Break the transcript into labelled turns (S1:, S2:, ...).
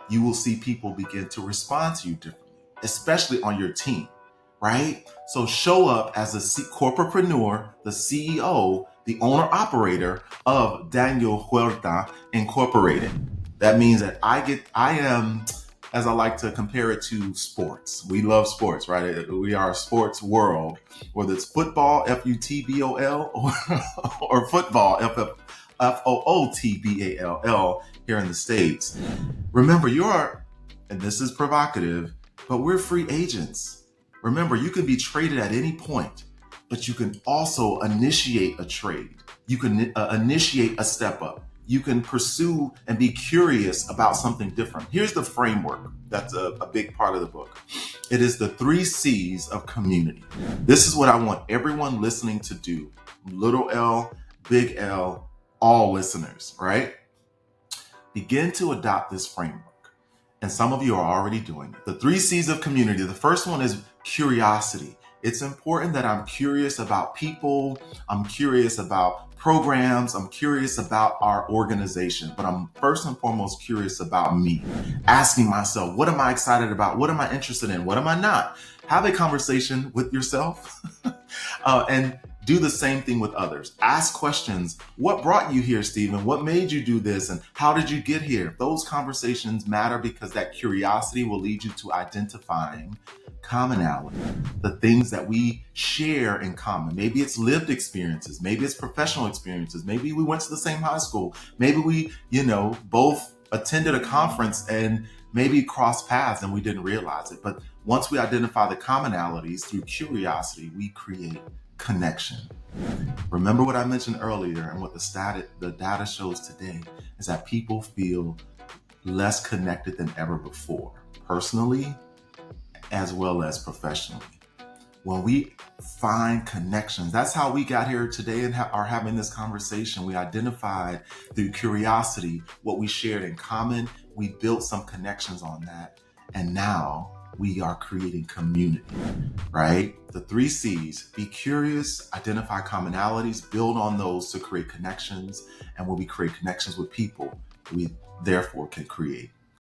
S1: you will see people begin to respond to you differently, especially on your team, right? So show up as a corporatepreneur, the CEO, the owner operator of Daniel Huerta Incorporated. That means that I am, as I like to compare it to sports. We love sports, right? We are a sports world, whether it's football, F-U-T-B-O-L, or football, F-O-O-T-B-A-L-L here in the States. Remember, and this is provocative, but we're free agents. Remember, you can be traded at any point, but you can also initiate a trade. You can initiate a step up. You can pursue and be curious about something different. Here's the framework that's a big part of the book. It is the 3 C's of community. This is what I want everyone listening to do. Little L, big L, all listeners, right? Begin to adopt this framework. And some of you are already doing it. The 3 C's of community. The first one is curiosity. It's important that I'm curious about people. I'm curious about programs. I'm curious about our organization, but I'm first and foremost curious about me. Asking myself, what am I excited about? What am I interested in? What am I not? Have a conversation with yourself and do the same thing with others. Ask questions. What brought you here, Stephen? What made you do this? And how did you get here? Those conversations matter because that curiosity will lead you to identifying commonality, the things that we share in common. Maybe it's lived experiences. Maybe it's professional experiences. Maybe we went to the same high school. Maybe we, both attended a conference and maybe crossed paths and we didn't realize it. But once we identify the commonalities through curiosity, we create connection. Remember what I mentioned earlier, and what the data shows today is that people feel less connected than ever before, personally as well as professionally. When we find connections, that's how we got here today and are having this conversation. We identified through curiosity what we shared in common. We built some connections on that, and now we are creating community, right? The 3 C's: be curious, identify commonalities, build on those to create connections. And when we create connections with people, we therefore can create